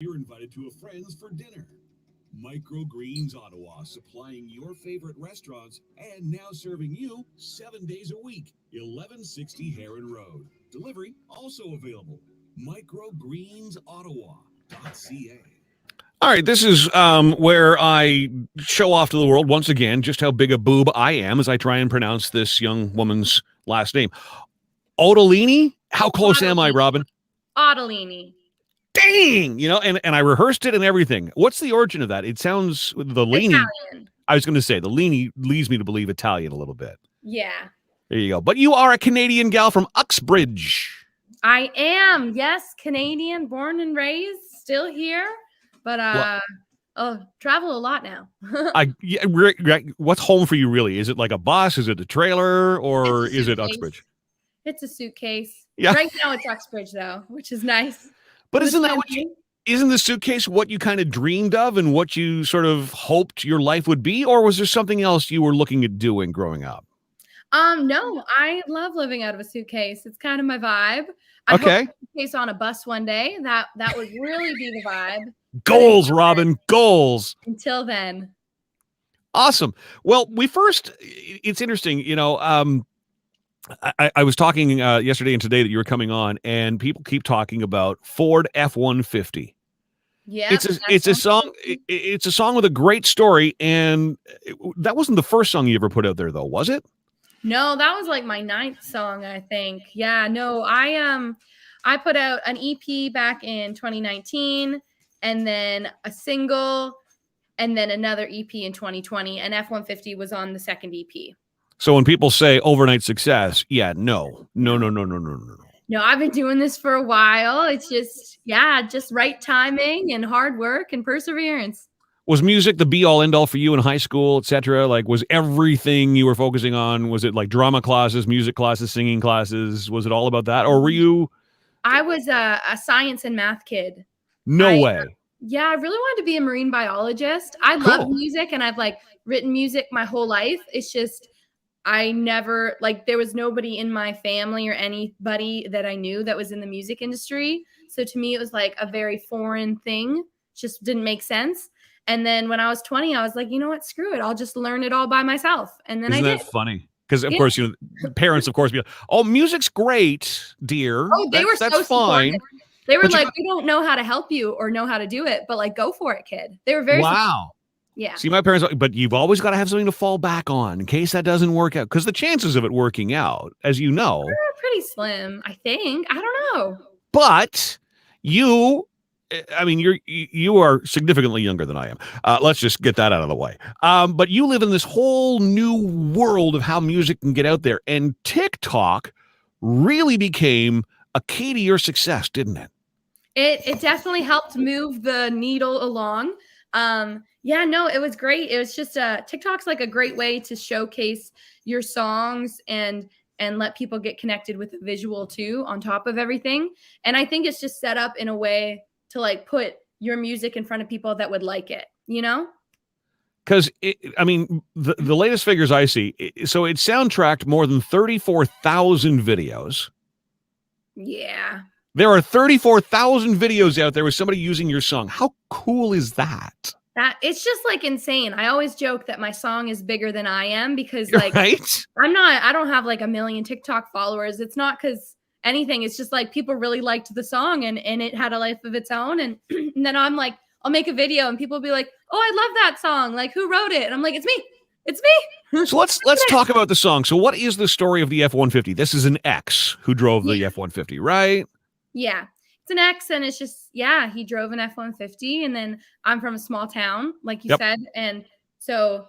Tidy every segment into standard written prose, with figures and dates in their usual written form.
You're invited to a friend's for dinner. Microgreens Ottawa, supplying your favorite restaurants and now serving you 7 days a week. 1160 Heron Road. Delivery also available. Microgreensottawa.ca. All right, this is where I show off to the world once again just how big a boob I am as I try and pronounce this young woman's last name. Ottolini? How close am I, Robyn? Ottolini. Dang! And I rehearsed it and everything. What's the origin of that? It sounds, the Lini. Italian. I was going to say, the Lini leads me to believe Italian a little bit. Yeah. There you go. But you are a Canadian gal from Uxbridge. I am. Yes, Canadian, born and raised, still here. But travel a lot now. What's home for you really? Is it like a bus? Is it a trailer? Or is it Uxbridge? It's a suitcase. Yeah. Right now it's Uxbridge though, which is nice. But isn't the suitcase what you kind of dreamed of and what you sort of hoped your life would be? Or was there something else you were looking at doing growing up? No, I love living out of a suitcase. It's kind of my vibe. I hope a suitcase on a bus one day. That would really be the vibe. Goals, Robyn, goals. Until then. Awesome. Well, it's interesting, I was talking yesterday and today that you were coming on, and people keep talking about Ford F-150. Yeah, it's a song. It's a song with a great story, and that wasn't the first song you ever put out there, though, was it? No, that was like my 9th song, I think. Yeah, no, I put out an EP back in 2019, and then a single, and then another EP in 2020, and F-150 was on the second EP. So when people say overnight success, no. No, I've been doing this for a while. It's just right timing and hard work and perseverance. Was music the be-all, end-all for you in high school, etc.? Like, was everything you were focusing on, was it like drama classes, music classes, singing classes? Was it all about that? Or were you... I was a science and math kid. No way. Yeah, I really wanted to be a marine biologist. I love music, and I've written music my whole life. It's just... I never, there was nobody in my family or anybody that I knew that was in the music industry. So to me, it was like a very foreign thing. Just didn't make sense. And then when I was 20, I was like, you know what? Screw it. I'll just learn it all by myself. And then Isn't I did. That funny? Because, of course, parents, of course, be like, oh, music's great, dear. Oh, they were that's so fine. supportive. They were like, we don't know how to help you or know how to do it, but go for it, kid. They were very wow. Yeah. See, my parents, but you've always got to have something to fall back on in case that doesn't work out. Because the chances of it working out, as you know, are pretty slim, I think. I don't know. But you are significantly younger than I am. Let's just get that out of the way. But you live in this whole new world of how music can get out there. And TikTok really became a key to your success, didn't it? It definitely helped move the needle along. Yeah, no, it was great. It was just TikTok's like a great way to showcase your songs and let people get connected with the visual too on top of everything. And I think it's just set up in a way to put your music in front of people that would like it, Because, the latest figures I see, so it soundtracked more than 34,000 videos. Yeah. There are 34,000 videos out there with somebody using your song. How cool is that? It's just insane. I always joke that my song is bigger than I am because right? I don't have 1 million TikTok followers. It's not because anything. It's just people really liked the song and it had a life of its own. And, and then I'm I'll make a video and people will be like, oh, I love that song. Who wrote it? And I'm like, it's me. It's me. So let's talk about the song. So what is the story of the F-150? This is an ex who drove the F-150, right? Yeah. It's an ex, and it's just, he drove an F-150, and then I'm from a small town, like you said, and so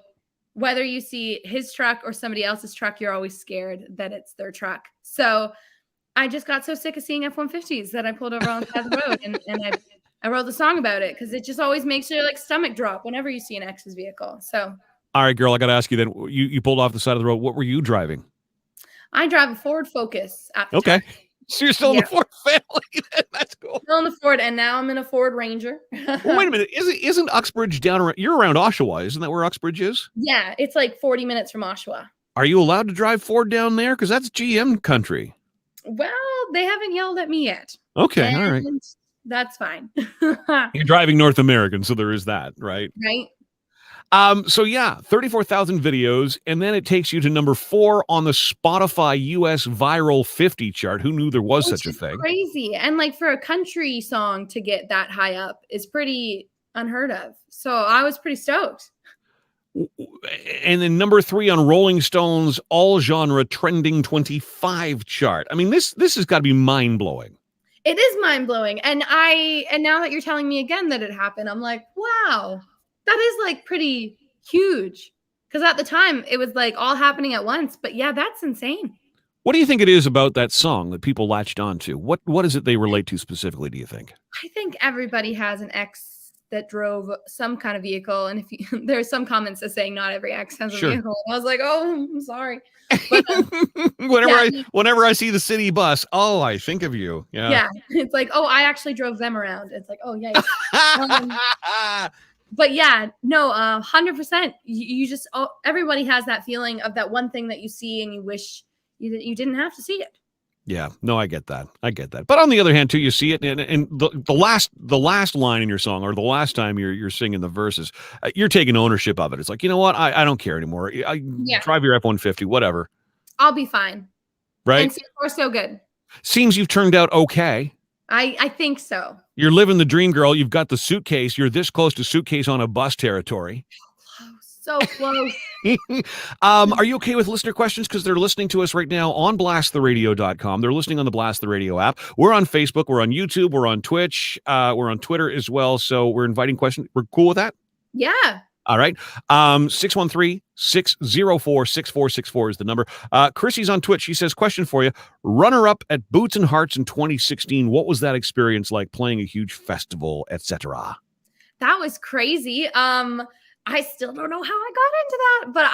whether you see his truck or somebody else's truck, you're always scared that it's their truck. So I just got so sick of seeing F-150s that I pulled over on the side of the road, and I wrote the song about it because it just always makes your stomach drop whenever you see an ex's vehicle. So, all right, girl, I got to ask you then, you pulled off the side of the road. What were you driving? I drive a Ford Focus at the time. So you're still in the Ford family. That's cool. Still in the Ford, and now I'm in a Ford Ranger. Well, wait a minute. Isn't Uxbridge down around? You're around Oshawa, isn't that where Uxbridge is? Yeah, it's 40 minutes from Oshawa. Are you allowed to drive Ford down there? Because that's GM country. Well, they haven't yelled at me yet. Okay, all right. That's fine. You're driving North American, so there is that, right? Right. So yeah, 34,000 videos, and then it takes you to number 4 on the Spotify US Viral 50 chart. Who knew there was Which such a is thing? crazy. And like for a country song to get that high up is pretty unheard of. So I was pretty stoked. And then number 3 on Rolling Stone's all genre trending 25 chart. I mean, this has got to be mind blowing. It is mind blowing. And now that you're telling me again that it happened, I'm like, wow, that is like pretty huge. Because at the time it was like all happening at once. But yeah, that's insane. What do you think it is about that song that people latched onto? What is it they relate to specifically, do you think? I think everybody has an ex that drove some kind of vehicle. And there's some comments that saying not every ex has a vehicle. And I was like, oh, I'm sorry. But, whenever I see the city bus, oh, I think of you. Yeah. It's like, oh, I actually drove them around. It's like, oh, yeah. But yeah, no, 100%. You just, everybody has that feeling of that one thing that you see and you wish you didn't have to see it. Yeah, no, I get that. But on the other hand, too, you see it, and the last line in your song, or the last time you're singing the verses, you're taking ownership of it. It's like, you know what? I don't care anymore. Drive your F-150, whatever. I'll be fine. Right? And so far, so good. Seems you've turned out okay. I think so. You're living the dream, girl. You've got the suitcase. You're this close to suitcase on a bus territory. So close. Are you okay with listener questions? Because they're listening to us right now on blasttheradio.com. They're listening on the Blast the Radio app. We're on Facebook. We're on YouTube. We're on Twitch. We're on Twitter as well. So we're inviting questions. We're cool with that? Yeah. All right. 613-604-6464 is the number. Chrissy's on Twitch. She says, question for you. Runner-up at Boots and Hearts in 2016. What was that experience like, playing a huge festival, etc.? That was crazy. I still don't know how I got into that, but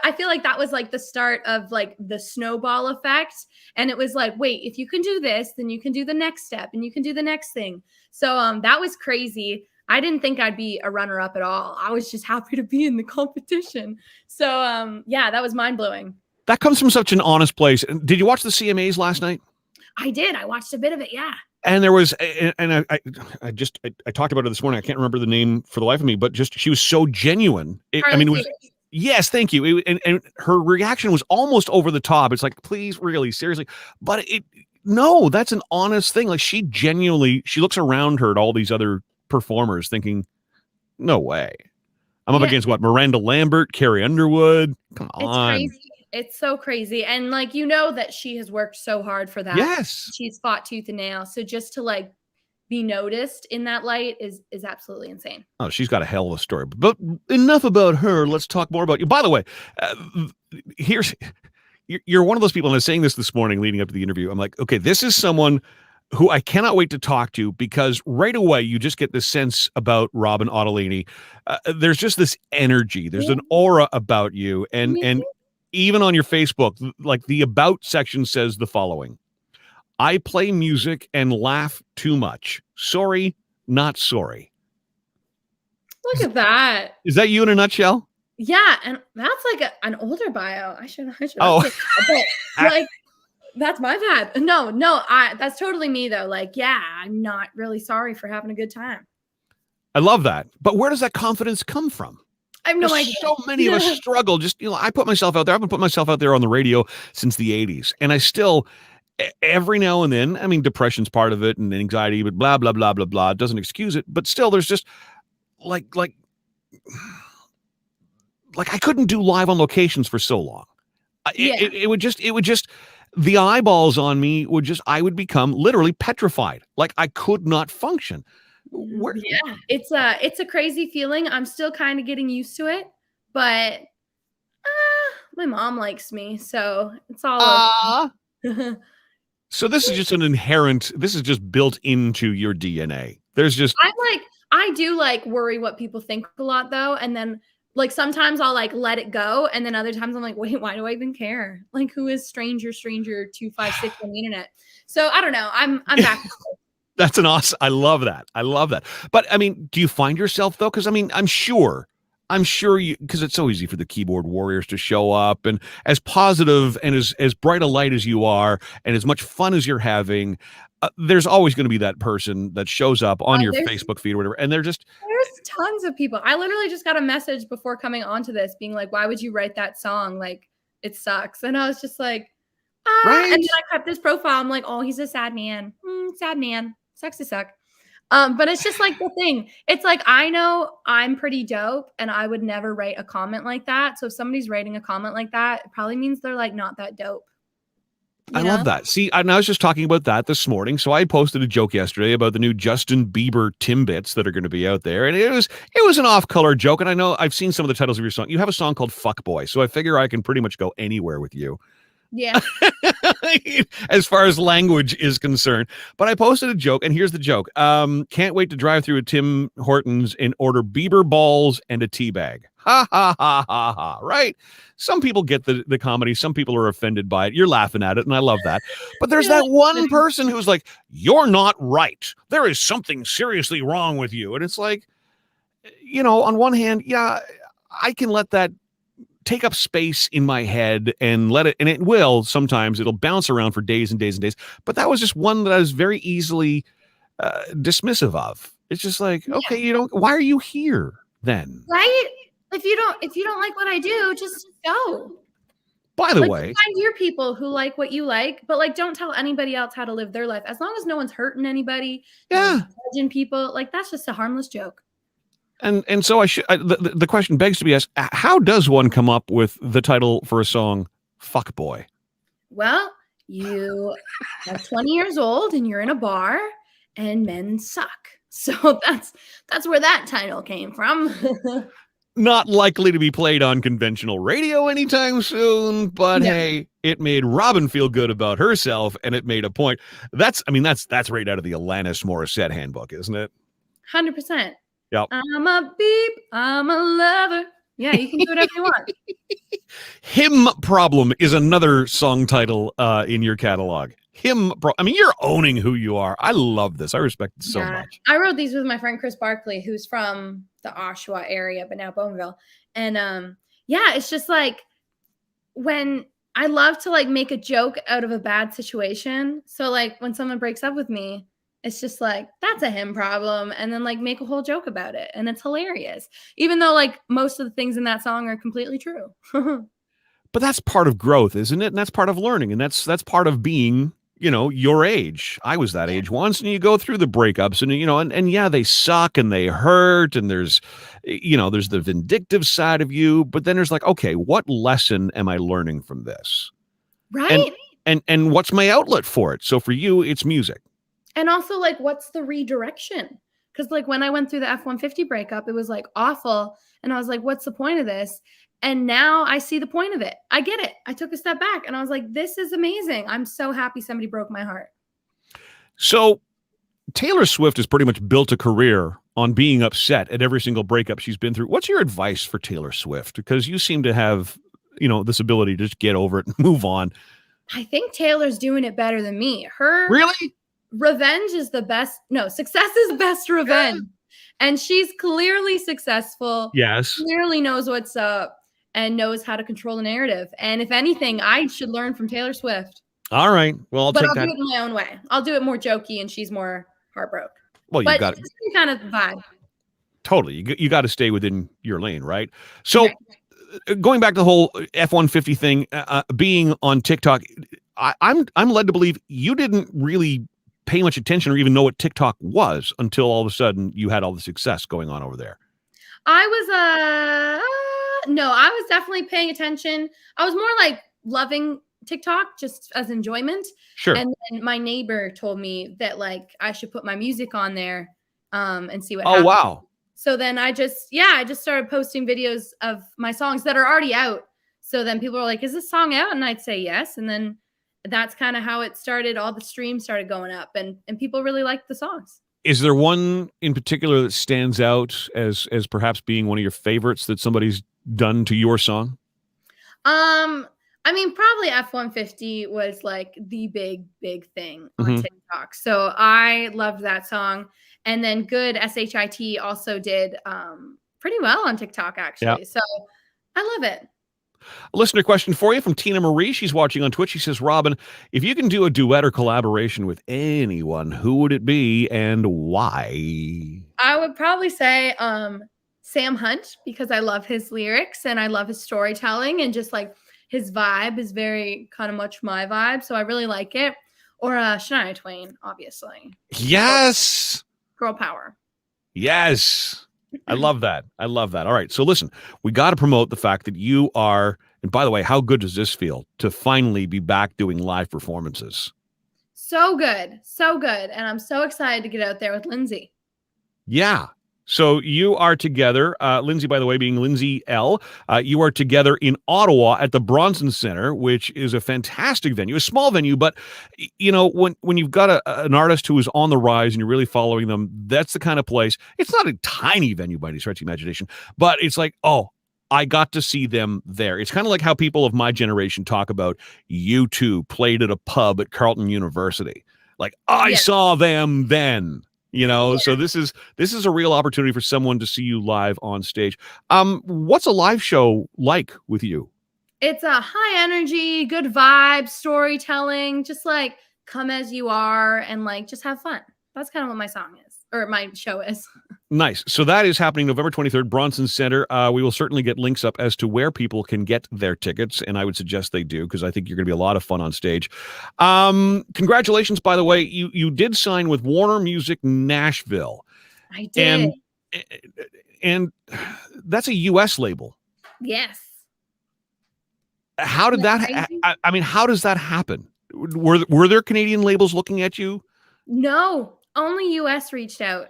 I feel like that was like the start of like the snowball effect. And it was like, wait, if you can do this, then you can do the next step and you can do the next thing. So that was crazy. I didn't think I'd be a runner-up at all. I was just happy to be in the competition. So yeah, that was mind-blowing. That comes from such an honest place. Did you watch the CMAs last night? I did. I watched a bit of it, yeah. And there was, and I talked about it this morning. I can't remember the name for the life of me, but just she was so genuine. It was, yes, thank you. And her reaction was almost over the top. It's like, please, really, seriously. But no, that's an honest thing. Like she looks around her at all these other performers, thinking, no way. I'm up against what? Miranda Lambert, Carrie Underwood. Come on. It's crazy. It's so crazy. And like, you know that she has worked so hard for that. Yes. She's fought tooth and nail. So just to like be noticed in that light is absolutely insane. Oh, she's got a hell of a story. But enough about her. Let's talk more about you. By the way, you're one of those people, and I was saying this morning leading up to the interview. I'm like, okay, this is someone who I cannot wait to talk to, because right away you just get this sense about Robyn Ottolini. There's just this energy. There's an aura about you. And even on your Facebook, like the about section says the following: I play music and laugh too much. Sorry, not sorry. Look at that. Is that you in a nutshell? Yeah. And that's like an older bio. I should. Oh, like, that's my bad. No, that's totally me though. Like, yeah, I'm not really sorry for having a good time. I love that. But where does that confidence come from? I have no idea. So many of us struggle. Just, I put myself out there. I've been putting myself out there on the radio since the 80s. And I still, every now and then, I mean, depression's part of it and anxiety, but blah, blah, blah, blah, blah. It doesn't excuse it. But still, there's just like I couldn't do live on locations for so long. It would just, the eyeballs on me I would become literally petrified. Like I could not function. Yeah, it's a crazy feeling. I'm still kind of getting used to it, but my mom likes me, so it's all okay. So this is just this is just built into your DNA. I do like worry what people think a lot though, and then like sometimes I'll like let it go, and then other times I'm like, wait, why do I even care? Like, who is stranger 256 on the internet? So I don't know. I'm back. That's an awesome. I love that. But I mean, do you find yourself though? Because I mean, I'm sure I'm sure you, because it's so easy for the keyboard warriors to show up, and as positive and as bright a light as you are, and as much fun as you're having, there's always going to be that person that shows up on your Facebook feed or whatever, and there's tons of people. I literally just got a message before coming onto this being like, why would you write that song? Like, it sucks. And I was just like, right. And then I kept this profile. I'm like, oh, he's a sad man. Sad man. Sucks to suck. But it's just like the thing. It's like, I know I'm pretty dope and I would never write a comment like that. So if somebody's writing a comment like that, it probably means they're like not that dope. I love that. See, I was just talking about that this morning. So I posted a joke yesterday about the new Justin Bieber Timbits that are going to be out there. And it was an off-color joke. And I know I've seen some of the titles of your song. You have a song called Fuck Boy. So I figure I can pretty much go anywhere with you. Yeah. As far as language is concerned. But I posted a joke, and here's the joke. Can't wait to drive through a Tim Hortons and order Bieber balls and a tea bag. Ha ha ha ha ha. Right? Some people get the comedy. Some people are offended by it. You're laughing at it, and I love that. But there's that one person who's like, you're not right. There is something seriously wrong with you. And it's like, on one hand, yeah, I can let that take up space in my head and let it, and it will sometimes, it'll bounce around for days and days and days. But that was just one that I was very easily dismissive of. It's just like, okay, why are you here then? Right? If you don't like what I do, just go. By the way, find your people who like what you like, but like, don't tell anybody else how to live their life. As long as no one's hurting anybody, judging people, like that's just a harmless joke. And so the question begs to be asked, how does one come up with the title for a song, Fuck Boy? Well, you are 20 years old and you're in a bar and men suck. So that's where that title came from. Not likely to be played on conventional radio anytime soon, but hey, it made Robyn feel good about herself and it made a point. That's right out of the Alanis Morissette handbook, isn't it? 100%. Yep. I'm a beep. I'm a lover. Yeah, you can do whatever you want. Him Problem is another song title in your catalog. You're owning who you are. I love this. I respect it so much. I wrote these with my friend Chris Barkley, who's from the Oshawa area, but now Bowmanville. And it's just like when I love to like make a joke out of a bad situation. So like when someone breaks up with me, it's just like, that's a him problem. And then like make a whole joke about it. And it's hilarious. Even though like most of the things in that song are completely true. But that's part of growth, isn't it? And that's part of learning. And that's part of being, your age. I was that age once, and you go through the breakups and yeah, they suck and they hurt. And there's the vindictive side of you. But then there's like, okay, what lesson am I learning from this? Right. And what's my outlet for it? So for you, it's music. And also, like, what's the redirection? Because, like, when I went through the F-150 breakup, it was, like, awful. And I was like, what's the point of this? And now I see the point of it. I get it. I took a step back, and I was like, this is amazing. I'm so happy somebody broke my heart. So Taylor Swift has pretty much built a career on being upset at every single breakup she's been through. What's your advice for Taylor Swift? Because you seem to have, this ability to just get over it and move on. I think Taylor's doing it better than me. Really? Revenge is the best. No, success is best revenge. And she's clearly successful. Yes. Clearly knows what's up and knows how to control the narrative. And if anything, I should learn from Taylor Swift. All right. Well, I'll do it in my own way. I'll do it more jokey and she's more heartbroken. Well, you got it. Kind of vibe. Totally. You got to stay within your lane, right? So going back to the whole F-150 thing, being on TikTok, I'm led to believe you didn't really pay much attention or even know what TikTok was until all of a sudden you had all the success going on over there. I was definitely paying attention. I was more like loving TikTok just as enjoyment. Sure. And then my neighbor told me that like I should put my music on there and see what happens. Oh, wow. So then I just started posting videos of my songs that are already out. So then people were like, is this song out? And I'd say yes. And then that's kind of how it started. All the streams started going up and people really liked the songs. Is there one in particular that stands out as perhaps being one of your favorites that somebody's done to your song? Probably F-150 was like the big thing on TikTok. So I loved that song. And then Good SHIT also did pretty well on TikTok, actually. So I love it. A listener question for you from Tina Marie. She's watching on Twitch. She says, Robyn, if you can do a duet or collaboration with anyone, who would it be and why? I would probably say Sam Hunt, because I love his lyrics and I love his storytelling, and just like his vibe is very kind of much my vibe. So I really like it. Or Shania Twain, obviously. Yes. Girl power. Yes. I love that. I love that. All right. So listen, we got to promote the fact that you are, and by the way, how good does this feel to finally be back doing live performances? So good. So good. And I'm so excited to get out there with Lindsay. Yeah. So you are together, Lindsay, by the way, being Lindsay L. You are together in Ottawa at the Bronson Centre, which is a fantastic venue, a small venue, but you know, when you've got an artist who is on the rise and you're really following them, that's the kind of place. It's not a tiny venue by any stretch of the imagination, but it's like, oh, I got to see them there. It's kind of like how people of my generation talk about U2 played at a pub at Carleton University. Like, I saw them then. You know, so this is a real opportunity for someone to see you live on stage. What's a live show like with you? It's a high energy, good vibe, storytelling, just like come as you are and like just have fun. That's kind of what my song is, or my show is. Nice. So that is happening November 23rd, Bronson Centre. We will certainly get links up as to where people can get their tickets, and I would suggest they do, because I think you're going to be a lot of fun on stage. Congratulations, by the way. You did sign with Warner Music Nashville. I did. And that's a U.S. label. Yes. How did that I mean, how does that happen? Were there Canadian labels looking at you? No, only U.S. reached out.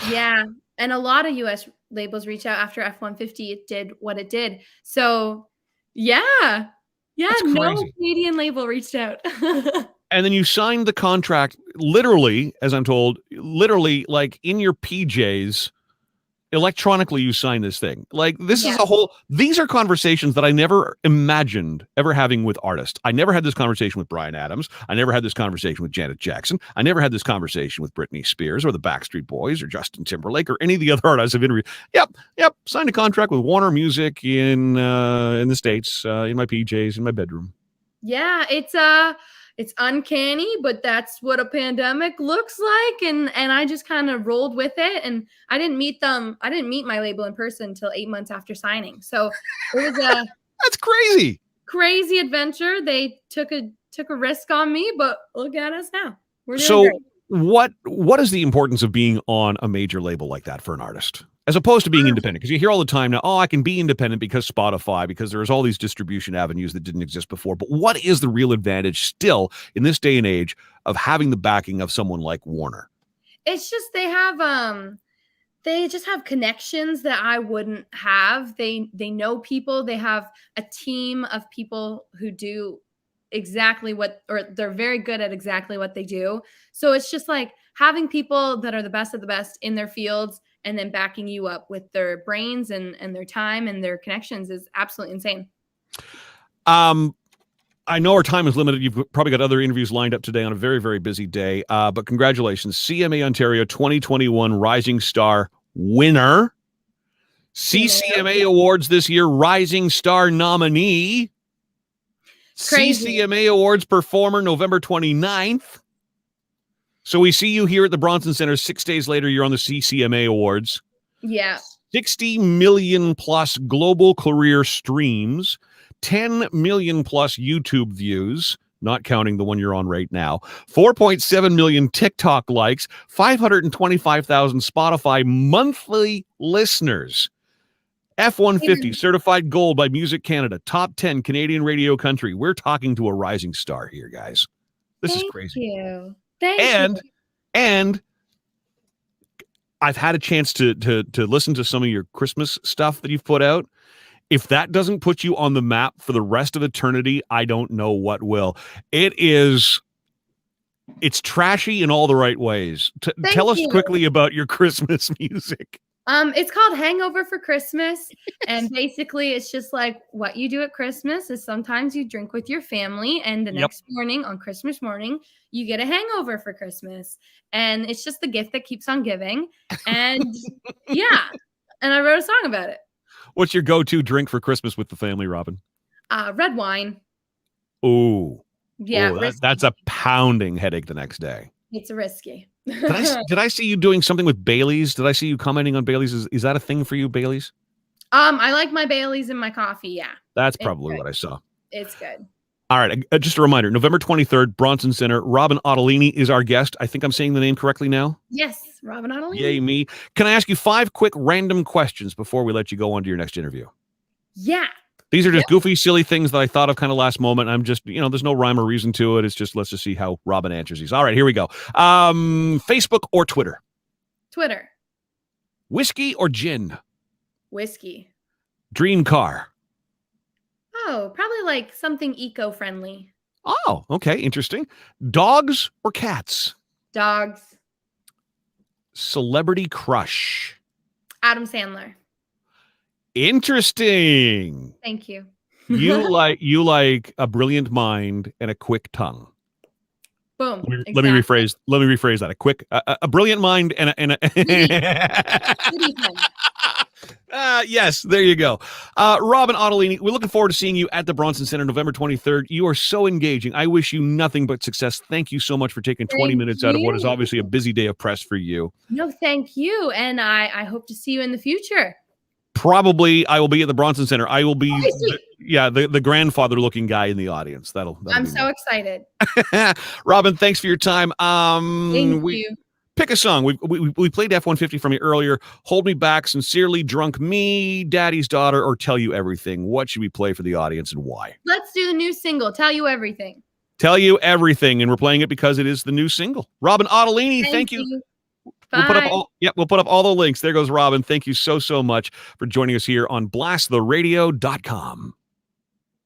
Yeah. And a lot of US labels reached out after F-150. It did what it did. So yeah. No Canadian label reached out. And then you signed the contract literally, as I'm told, literally like in your PJs, electronically you sign this thing. Like this is these are conversations that I never imagined ever having with artists. I never had this conversation with Bryan Adams. I never had this conversation with Janet Jackson. I never had this conversation with Britney Spears or the Backstreet Boys or Justin Timberlake or any of the other artists I've interviewed. Yep. Signed a contract with Warner Music in the States, in my PJs, in my bedroom. Yeah, it's uncanny, but that's what a pandemic looks like. And I just kind of rolled with it. And I didn't meet my label in person until 8 months after signing. So it was that's crazy adventure. They took a risk on me, but look at us now. We're doing so great. What is the importance of being on a major label like that for an artist, as opposed to being independent? Because you hear all the time now, I can be independent because Spotify, because there's all these distribution avenues that didn't exist before. But what is the real advantage still in this day and age of having the backing of someone like Warner? It's just they just have connections that I wouldn't have. They know people. They have a team of people who do exactly or they're very good at exactly what they do. So it's just like having people that are the best of the best in their fields and then backing you up with their brains and their time and their connections is absolutely insane. I know our time is limited. You've probably got other interviews lined up today on a very, very busy day. But congratulations, CMA Ontario 2021 Rising Star winner. CCMA Awards this year, Rising Star nominee. Crazy. CCMA Awards performer November 29th. So we see you here at the Bronson Centre. 6 days later, you're on the CCMA Awards. Yeah. 60 million plus global career streams, 10 million plus YouTube views, not counting the one you're on right now, 4.7 million TikTok likes, 525,000 Spotify monthly listeners. F-150 certified gold by Music Canada, top 10 Canadian radio country. We're talking to a rising star here, guys. This is crazy. Thank you. And I've had a chance to listen to some of your Christmas stuff that you've put out. If that doesn't put you on the map for the rest of eternity, I don't know what will. It's trashy in all the right ways. Tell us quickly about your Christmas music. It's called Hangover for Christmas. And basically it's just like what you do at Christmas is sometimes you drink with your family and the next morning on Christmas morning, you get a hangover for Christmas. And it's just the gift that keeps on giving. And yeah, and I wrote a song about it. What's your go-to drink for Christmas with the family, Robyn? Red wine. Ooh. Yeah, Ooh, that's a pounding headache the next day. It's risky. Did I see you doing something with Bailey's? Did I see you commenting on Bailey's? Is that a thing for you, Bailey's? I like my Bailey's in my coffee. Yeah, That's probably what I saw. It's good. All right. Just a reminder, November 23rd, Bronson Centre. Robyn Ottolini is our guest. I think I'm saying the name correctly now. Yes, Robyn Ottolini. Yay, me. Can I ask you 5 quick random questions before we let you go on to your next interview? Yeah. These are just goofy, silly things that I thought of kind of last moment. I'm just, there's no rhyme or reason to it. It's just, let's just see how Robyn answers these. All right, here we go. Facebook or Twitter? Twitter. Whiskey or gin? Whiskey. Dream car? Oh, probably like something eco-friendly. Oh, okay. Interesting. Dogs or cats? Dogs. Celebrity crush? Adam Sandler. Interesting. Thank you. You like a brilliant mind and a quick tongue. Boom. Let me rephrase that. A brilliant mind and yes, there you go. Robyn Ottolini, we're looking forward to seeing you at the Bronson Centre November 23rd. You are so engaging. I wish you nothing but success. Thank you so much for taking 20 minutes out of what is obviously a busy day of press for you. No, thank you. And I hope to see you in the future. Probably I will be at the Bronson Centre. I will be, the grandfather-looking guy in the audience. I'm so excited. Robyn, thanks for your time. Thank you. Pick a song. We played F150 from you earlier. Hold Me Back, Sincerely, Drunk Me, Daddy's Daughter, or Tell You Everything. What should we play for the audience and why? Let's do the new single, Tell You Everything. Tell You Everything, and we're playing it because it is the new single. Robyn Ottolini, thank you. Bye. We'll put up all the links. There goes Robyn. Thank you so much for joining us here on blasttheradio.com.